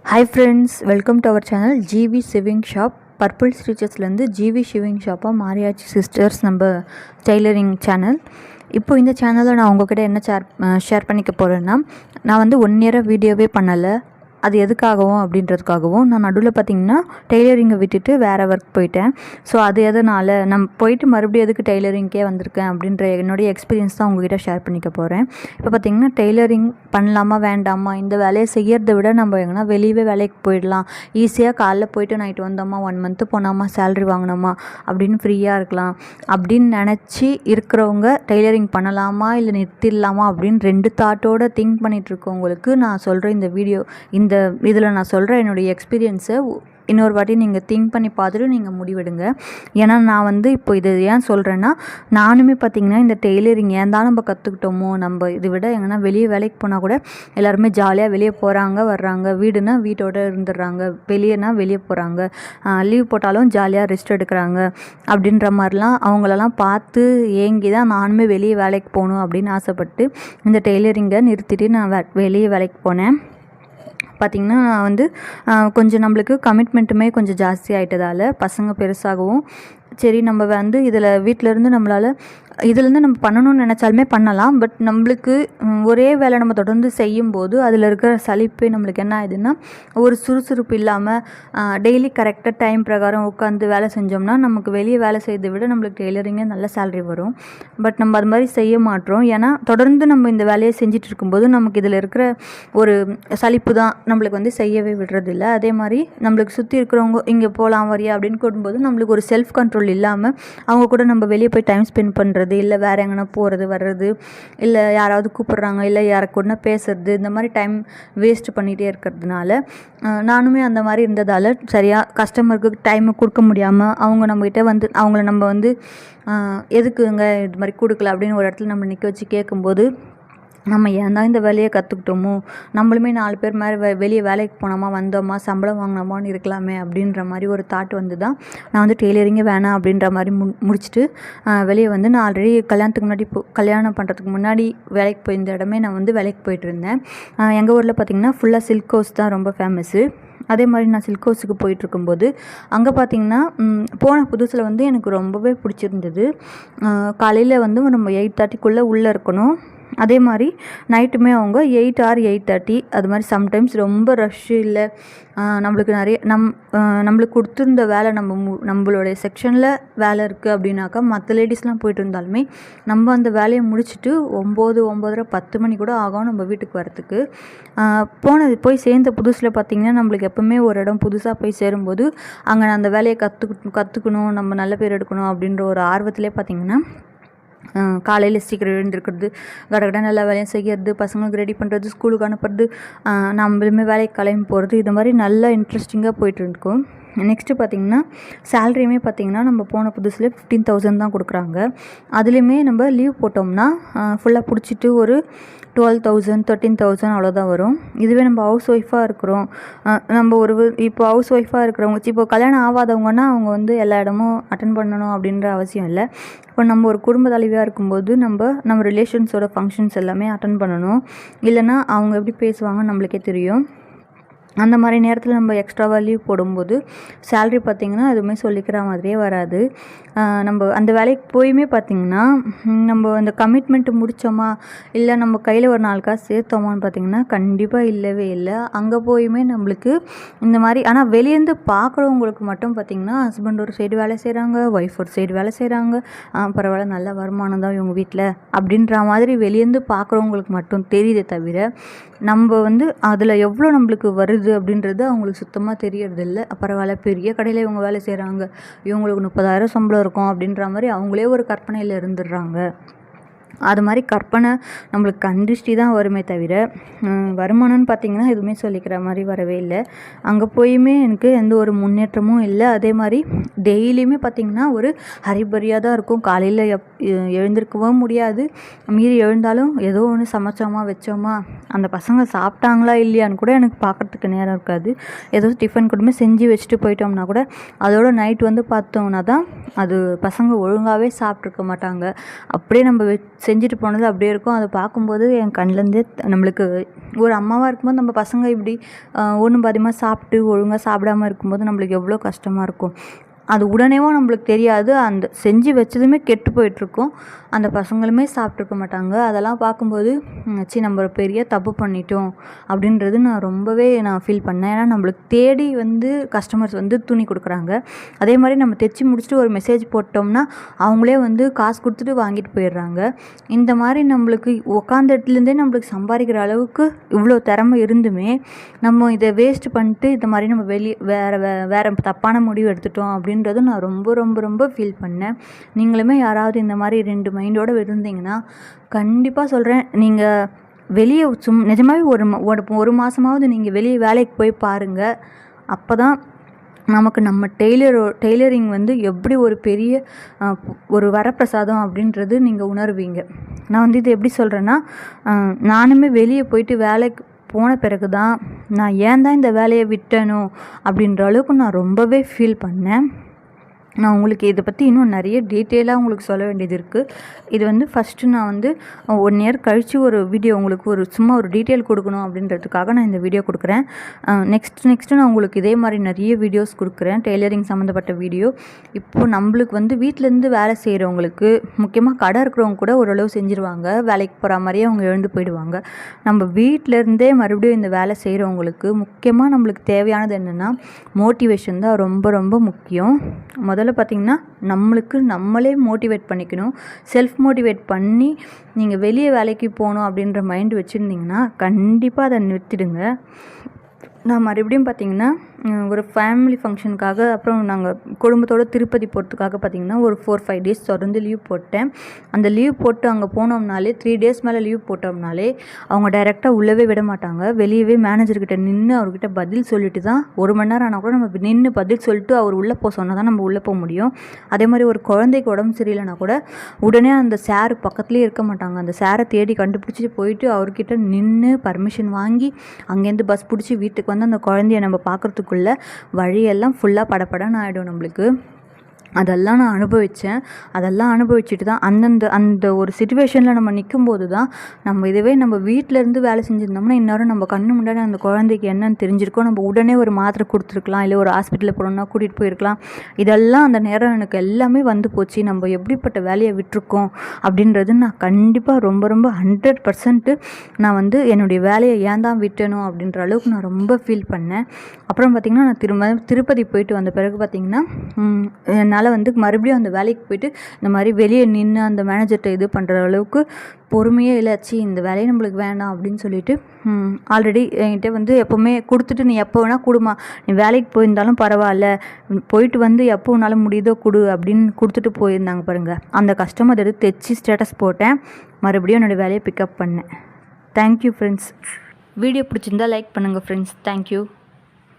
Hi friends, welcome to our channel GV Sewing Shop. Purple ஸ்டிச்சஸ்லேருந்து GV sewing ஷாப்பாக மாரியாச்சி sisters நம்ம tailoring channel. இப்போ இந்த சேனலில் நான் உங்கள்கிட்ட என்ன ஷேர் பண்ணிக்க போகிறேன்னா, நான் வந்து 1 இயராக வீடியோவே பண்ணலை. அது எதுக்காகவும் அப்படின்றதுக்காகவும் நான் நடுவில் பார்த்திங்கன்னா டெய்லரிங்கை விட்டுட்டு வேறு ஒர்க் போயிட்டேன். ஸோ அது எதனால் நம்ம போயிட்டு மறுபடியும் எதுக்கு டெய்லரிங்கே வந்திருக்கேன் அப்படின்ற என்னுடைய எக்ஸ்பீரியன்ஸ் தான் உங்கள்கிட்ட ஷேர் பண்ணிக்க போகிறேன். இப்போ பார்த்திங்கன்னா டெய்லரிங் பண்ணலாமா வேண்டாமா, இந்த வேலையை செய்கிறத விட நம்ம எங்கன்னா வெளியே வேலைக்கு போயிடலாம், ஈஸியாக காலைல போயிட்டு நைட்டு வந்தோமா 1 மந்த்து போனோமா சேலரி வாங்கினோமா அப்படின்னு ஃப்ரீயாக இருக்கலாம் அப்படின்னு நினச்சி இருக்கிறவங்க டெய்லரிங் பண்ணலாமா இல்லை நிறுத்திடலாமா அப்படின்னு 2 தாட்டோடு திங்க் பண்ணிகிட்டு இருக்கவங்களுக்கு நான் சொல்கிறேன் இந்த வீடியோ. இதில் நான் சொல்கிற என்னுடைய எக்ஸ்பீரியன்ஸை இன்னொரு வாட்டி நீங்கள் திங்க் பண்ணி பார்த்துட்டு நீங்கள் முடிவெடுங்க. ஏன்னா நான் வந்து இப்போ இது ஏன் சொல்கிறேன்னா, நானுமே பார்த்திங்கன்னா இந்த டெய்லரிங் ஏன் தான் நம்ம கற்றுக்கிட்டோமோ, நம்ம இதை விட எங்கன்னா வெளியே வேலைக்கு போனால் கூட எல்லாருமே ஜாலியாக வெளியே போகிறாங்க வர்றாங்க, வீடுனா வீட்டோடு இருந்துடுறாங்க, வெளியேனா வெளியே போகிறாங்க, லீவ் போட்டாலும் ஜாலியாக ரெஸ்ட் எடுக்கிறாங்க அப்படின்ற மாதிரிலாம் அவங்களெல்லாம் பார்த்து ஏங்கி தான் நானுமே வெளியே வேலைக்கு போகணும் அப்படின்னு ஆசைப்பட்டு இந்த டெய்லரிங்கை நிறுத்திட்டு நான் வெளியே வேலைக்கு போனேன். பார்த்திங்கன்னா நான் வந்து கொஞ்சம் நம்மளுக்கு கமிட்மெண்ட்டுமே கொஞ்சம் ஜாஸ்தி ஆகிட்டதால் பசங்க பெருசாகவும் சரி நம்ம வந்து வீட்டிலேருந்து நம்மளால் இதுலேருந்து நம்ம பண்ணணும்னு நினச்சாலுமே பண்ணலாம். பட் நம்மளுக்கு ஒரே வேலை நம்ம தொடர்ந்து செய்யும்போது அதில் இருக்கிற சலிப்பு நம்மளுக்கு என்ன ஆகுதுன்னா, ஒரு சுறுசுறுப்பு இல்லாமல் டெய்லி கரெக்டாக டைம் பிரகாரம் உட்காந்து வேலை செஞ்சோம்னா நமக்கு வெளியே வேலை செய்யறதை விட நம்மளுக்கு டெய்லரிங்கே நல்ல சேலரி வரும். பட் நம்ம அது மாதிரி செய்ய மாட்டோம். ஏன்னா தொடர்ந்து நம்ம இந்த வேலையை செஞ்சுட்டு இருக்கும்போது நமக்கு இதில் இருக்கிற ஒரு சலிப்பு தான் நம்மளுக்கு வந்து செய்யவே விடுறதில்ல. அதே மாதிரி நம்மளுக்கு சுற்றி இருக்கிறவங்க இங்கே போகலாம் வரியா அப்படின்னு கூடும்போது நம்மளுக்கு ஒரு செல்ஃப் கண்ட்ரோல் இல்லாமல் அவங்க கூட நம்ம வெளியே போய் டைம் ஸ்பெண்ட் பண்ணுறது, இல்லை வேறு எங்கன்னா போகிறது வர்றது, இல்லை யாராவது கூப்பிட்றாங்க, இல்லை யாருக்கு கூட பேசுறது, இந்த மாதிரி டைம் வேஸ்ட் பண்ணிகிட்டே இருக்கிறதுனால நானுமே அந்த மாதிரி இருந்ததால் சரியாக கஸ்டமருக்கு டைமை கொடுக்க முடியாமல் அவங்கக்கிட்ட வந்து அவங்கள நம்ம வந்து எதுக்குங்க இது மாதிரி கொடுக்கல அப்படின்னு ஒரு இடத்துல நம்ம நிற்க வச்சு கேட்கும்போது, நம்ம ஏன் தான் இந்த வேலையை கற்றுக்கிட்டோமோ, நம்மளுமே 4 பேர் மாதிரி வெளியே வேலைக்கு போனோமா வந்தோமா சம்பளம் வாங்கினோமான்னு இருக்கலாமே அப்படின்ற மாதிரி ஒரு தாட் வந்து தான் நான் வந்து டெய்லரிங்கே வேணாம் அப்படின்ற மாதிரி முடிச்சுட்டு வெளியே வந்து நான் ஆல்ரெடி கல்யாணத்துக்கு முன்னாடி கல்யாணம் பண்ணுறதுக்கு முன்னாடி வேலைக்கு போயிருந்த இடமே நான் வந்து வேலைக்கு போயிட்டு இருந்தேன். எங்கள் ஊரில் பார்த்திங்கன்னா ஃபுல்லாக சில்க் ஹவுஸ் தான் ரொம்ப ஃபேமஸ்ஸு. அதே மாதிரி நான் சில்க் ஹவுஸுக்கு போயிட்டுருக்கும்போது அங்கே பார்த்திங்கன்னா போன புதுசில் வந்து எனக்கு ரொம்பவே பிடிச்சிருந்தது. காலையில் வந்து நம்ம 8:30க்குள்ளே உள்ளே இருக்கணும். அதே மாதிரி நைட்டுமே அவங்க 8 or 8:30 அது மாதிரி சம்டைம்ஸ் ரொம்ப ரஷ்ஷு இல்லை நம்மளுக்கு நிறைய நம்மளுக்கு கொடுத்துருந்த வேலை நம்மளுடைய செக்ஷனில் வேலை இருக்குது அப்படின்னாக்கா மற்ற லேடிஸ்லாம் போயிட்டு இருந்தாலுமே நம்ம அந்த வேலையை முடிச்சுட்டு 9, 9:30, 10 மணி கூட ஆகும் நம்ம வீட்டுக்கு வரத்துக்கு. போய் சேர்ந்த புதுசில் பார்த்திங்கன்னா நம்மளுக்கு எப்போவுமே ஒரு இடம் புதுசாக போய் சேரும்போது அங்கே நான் அந்த வேலையை கற்றுக்கணும் நம்ம நல்ல பேர் எடுக்கணும் அப்படின்ற ஒரு ஆர்வத்திலே பார்த்திங்கன்னா காலையில் சீக்கிரம் எழுந்திருக்கிறது, கடகட நல்ல வேலையும் செய்கிறது, பசங்களுக்கு ரெடி பண்ணுறது, ஸ்கூலுக்கு அனுப்புறது, நம்மளுமே வேலைக்கு கிளம்பி போகிறது, இது மாதிரி நல்லா இன்ட்ரெஸ்டிங்காக போய்ட்டுருக்கும். நெக்ஸ்ட்டு பார்த்திங்கன்னா சேலரியுமே பார்த்திங்கன்னா நம்ம போன புதுசில் 15,000 தான் கொடுக்குறாங்க. அதுலேயுமே நம்ம லீவ் போட்டோம்னா ஃபுல்லாக பிடிச்சிட்டு ஒரு 12,000 13,000 அவ்வளோதான் வரும். இதுவே நம்ம ஹவுஸ் ஒய்ஃபாக இருக்கிறோம், நம்ம இப்போ ஹவுஸ் ஒய்ஃபாக இருக்கிறவங்க இப்போ கல்யாணம் ஆகாதவங்கன்னா அவங்க வந்து எல்லா இடமும் அட்டன் பண்ணணும் அப்படின்ற அவசியம் இல்லை. இப்போ நம்ம ஒரு குடும்ப தலைவியாக இருக்கும்போது நம்ம ரிலேஷன்ஸோட ஃபங்க்ஷன்ஸ் எல்லாமே அட்டன் பண்ணணும். இல்லைன்னா அவங்க எப்படி பேசுவாங்கன்னு நம்மளுக்கே தெரியும். அந்த மாதிரி நேரத்தில் நம்ம எக்ஸ்ட்ராவாக லீவ் போடும்போது சேல்ரி பார்த்திங்கன்னா எதுவுமே சொல்லிக்கிற மாதிரியே வராது. நம்ம அந்த வேலைக்கு போயுமே பார்த்திங்கன்னா நம்ம அந்த கமிட்மெண்ட்டு முடித்தோமா இல்லை நம்ம கையில் ஒரு 4 காசு சேர்த்தோமான்னு பார்த்திங்கன்னா கண்டிப்பாக இல்லவே இல்லை. அங்கே போயுமே நம்மளுக்கு இந்த மாதிரி ஆனால் வெளியேருந்து பார்க்குறவங்களுக்கு மட்டும் பார்த்திங்கன்னா ஹஸ்பண்ட் ஒரு சைடு வேலை செய்கிறாங்க, ஒய்ஃப் ஒரு சைடு வேலை செய்கிறாங்க, பரவாயில்ல நல்ல வருமானம் தான் இவங்க வீட்டில் அப்படின்ற மாதிரி வெளியேருந்து பார்க்குறவங்களுக்கு மட்டும் தெரியுதே தவிர நம்ம வந்து அதில் எவ்வளோ நம்மளுக்கு வருது அப்படின்றது அவங்களுக்கு சுத்தமாக தெரியறதில்ல. பரவாயில்ல பெரிய கடையில் இவங்க வேலை செய்கிறாங்க, இவங்களுக்கு 30,000 சம்பளம் இருக்கும் அப்படின்ற மாதிரி அவங்களே ஒரு கற்பனையில் இருந்துடுறாங்க. அது மாதிரி கற்பனை நம்மளுக்கு கண்டிஷ்டி தான் வருமே தவிர வருமானம்னு பார்த்திங்கன்னா எதுவுமே சொல்லிக்கிற மாதிரி வரவே இல்லை. அங்கே போயுமே எனக்கு எந்த ஒரு முன்னேற்றமும் இல்லை. அதே மாதிரி டெய்லியுமே பார்த்திங்கன்னா ஒரு ஹரிபரியாக தான் இருக்கும். காலையில் எழுந்திருக்கவும் முடியாது, மீறி எழுந்தாலும் ஏதோ ஒன்று சமைச்சோமா வச்சோமா, அந்த பசங்க சாப்பிட்டாங்களா இல்லையான்னு கூட எனக்கு பார்க்குறதுக்கு நேரம் இருக்காது. ஏதோ டிஃபன் கூடமே செஞ்சு வச்சுட்டு போயிட்டோம்னா கூட அதோட நைட் வந்து பார்த்தோம்னா தான் அது பசங்க ஒழுங்காகவே சாப்பிட்ருக்க மாட்டாங்க. அப்படியே நம்ம செஞ்சுட்டு போனது அப்படியே இருக்கும். அதை பார்க்கும்போது என் கண்லேருந்தே நம்மளுக்கு ஒரு அம்மாவாக இருக்கும்போது நம்ம பசங்க இப்படி ஒன்றும் பாதியமாக சாப்பிட்டு ஒழுங்காக சாப்பிடாமல் இருக்கும்போது நம்மளுக்கு எவ்வளோ கஷ்டமாக இருக்கும். அது உடனேவும் நம்மளுக்கு தெரியாது. அந்த செஞ்சு வச்சதுமே கெட்டு போயிட்டுருக்கும். அந்த பசங்களுமே சாப்பிட்ருக்க மாட்டாங்க. அதெல்லாம் பார்க்கும்போது நம்ம ஒரு பெரிய தப்பு பண்ணிட்டோம் அப்படின்றது நான் ஃபீல் பண்ணேன். ஏன்னா நம்மளுக்கு தேடி கஸ்டமர்ஸ் துணி கொடுக்குறாங்க. அதே மாதிரி நம்ம தைச்சி முடிச்சுட்டு ஒரு மெசேஜ் போட்டோம்னா அவங்களே காசு கொடுத்துட்டு வாங்கிட்டு போயிடுறாங்க. இந்த மாதிரி நம்மளுக்கு உட்காந்த இடத்துலேருந்தே நம்மளுக்கு சம்பாதிக்கிற அளவுக்கு இவ்வளோ திறமை இருந்துமே நம்ம இதை வேஸ்ட் பண்ணிட்டு இந்த மாதிரி நம்ம வெளியே வேறு தப்பான முடிவு எடுத்துட்டோம் அப்படின்றது நான் ரொம்ப ரொம்ப ரொம்ப ஃபீல் பண்ணேன். நீங்களுமே யாராவது இந்த மாதிரி 2 மைண்டோடு இருந்தீங்கன்னா கண்டிப்பாக சொல்கிறேன், நீங்கள் வெளியே நிஜமாகவே ஒரு மாதமாவது நீங்கள் வெளியே வேலைக்கு போய் பாருங்கள். அப்போ தான் நமக்கு நம்ம டெய்லரிங் எப்படி ஒரு பெரிய ஒரு வரப்பிரசாதம் அப்படின்றது நீங்கள் உணர்வீங்க. நான் இது எப்படி சொல்கிறேன்னா, நானுமே வெளியே போயிட்டு வேலைக்கு போன பிறகு தான் நான் ஏன் தான் இந்த வேலையை விட்டேனோ அப்படின்ற அளவுக்கு நான் ரொம்பவே ஃபீல் பண்ணேன். நான் உங்களுக்கு இதை பற்றி இன்னும் நிறைய டீட்டெயிலாக உங்களுக்கு சொல்ல வேண்டியது இருக்குது. இது ஃபஸ்ட்டு நான் 1 இயர் கழித்து ஒரு வீடியோ உங்களுக்கு சும்மா ஒரு டீட்டெயில் கொடுக்கணும் அப்படின்றதுக்காக நான் இந்த வீடியோ கொடுக்குறேன். நெக்ஸ்ட்டு நான் உங்களுக்கு இதே மாதிரி நிறைய வீடியோஸ் கொடுக்குறேன், டெய்லரிங் சம்மந்தப்பட்ட வீடியோ. இப்போது நம்மளுக்கு வீட்டிலேருந்து வேலை செய்கிறவங்களுக்கு, முக்கியமாக கடை இருக்கிறவங்க கூட ஓரளவு செஞ்சுருவாங்க. வேலைக்கு போகிற மாதிரியே அவங்க எழுந்து போயிடுவாங்க. நம்ம வீட்டிலேருந்தே மறுபடியும் இந்த வேலை செய்கிறவங்களுக்கு முக்கியமாக நம்மளுக்கு தேவையானது என்னென்னா மோட்டிவேஷன் தான் ரொம்ப ரொம்ப முக்கியம். முதல்ல பார்த்திங்கன்னா நம்மளே மோட்டிவேட் பண்ணிக்கணும். செல்ஃப் மோட்டிவேட் பண்ணி நீங்கள் வெளியே வேலைக்கு போகணும் அப்படின்ற மைண்ட் வச்சுருந்தீங்கன்னா கண்டிப்பாக அதை நிறுத்திடுங்க. நான் மறுபடியும் பார்த்திங்கன்னா ஒரு ஃபேமிலி ஃபங்க்ஷனுக்காக, அப்புறம் நாங்கள் குடும்பத்தோடு திருப்பதி போகிறதுக்காக பார்த்திங்கன்னா ஒரு 4-5 டேஸ் தொடர்ந்து லீவ் போட்டேன். அந்த லீவ் போட்டு அங்கே போனோம்னாலே 3 டேஸ் மேலே லீவ் போட்டோம்னாலே அவங்க டைரெக்டாக உள்ளவே விட மாட்டாங்க. வெளியவே மேனேஜர்கிட்ட நின்று அவர்கிட்ட பதில் சொல்லிட்டு தான் 1 மணி நேரம் ஆனால் கூட நம்ம நின்று பதில் சொல்லிட்டு அவர் உள்ளே போக சொன்னால் தான் நம்ம உள்ளே போக முடியும். அதே மாதிரி ஒரு குழந்தைக்கு உடம்பு சரியில்லைனா கூட உடனே அந்த சார் பக்கத்துலேயே இருக்க மாட்டாங்க. அந்த சாரை தேடி கண்டுபிடிச்சி போயிட்டு அவர்கிட்ட நின்று பர்மிஷன் வாங்கி அங்கேருந்து பஸ் பிடிச்சி வீட்டுக்கு அந்த குழந்தைய நம்ம பார்க்குறதுக்குள்ள வழியெல்லாம் ஃபுல்லாக படப்படன்னு ஆகிடும் நம்மளுக்கு. அதெல்லாம் நான் அனுபவித்தேன். அதெல்லாம் அனுபவிச்சுட்டு தான் அந்த ஒரு சிச்சுவேஷனில் நம்ம நிற்கும்போது தான் நம்ம வீட்டிலேருந்து வேலை செஞ்சுருந்தோம்னா இந்நேரம் நம்ம கண்ணு முன்னாடி அந்த குழந்தைக்கு என்னன்னு தெரிஞ்சிருக்கோம். நம்ம உடனே ஒரு மாத்திரை கொடுத்துருக்கலாம், இல்லை ஒரு ஹாஸ்பிட்டலில் போனோம்னா கூட்டிகிட்டு போயிருக்கலாம். இதெல்லாம் அந்த நேரம் எனக்கு எல்லாமே போச்சு. நம்ம எப்படிப்பட்ட வேலையை விட்டுருக்கோம் அப்படின்றது நான் கண்டிப்பாக ரொம்ப ரொம்ப 100% நான் என்னுடைய வேலையை ஏன் தான் விட்டணும் அப்படின்ற அளவுக்கு நான் ரொம்ப ஃபீல் பண்ணேன். அப்புறம் பார்த்திங்கன்னா நான் திருப்பதி போயிட்டு வந்த பிறகு பார்த்திங்கன்னா என்னால் மறுபடியும் அந்த வேலைக்கு போயிட்டு இந்த மாதிரி வெளியே நின்று அந்த மேனேஜர்கிட்ட இது பண்ணுற அளவுக்கு பொறுமையே இல்லாச்சு. இந்த வேலையை நம்மளுக்கு வேண்டாம் அப்படின்னு சொல்லிட்டு ஆல்ரெடி என்கிட்ட எப்போவுமே கொடுத்துட்டு நீ எப்போ வேணால் கொடுமா, நீ வேலைக்கு போயிருந்தாலும் பரவாயில்ல, போயிட்டு எப்போ உன்னால் முடியுதோ கொடு அப்படின்னு கொடுத்துட்டு போயிருந்தாங்க பாருங்கள். அந்த கஸ்டமர் எடுத்து தைச்சி ஸ்டேட்டஸ் போட்டேன். மறுபடியும் என்னோடய வேலையை பிக்கப் பண்ணேன். Thank you friends. வீடியோ பிடிச்சிருந்தா லைக் பண்ணுங்கள் ஃப்ரெண்ட்ஸ். தேங்க்யூ.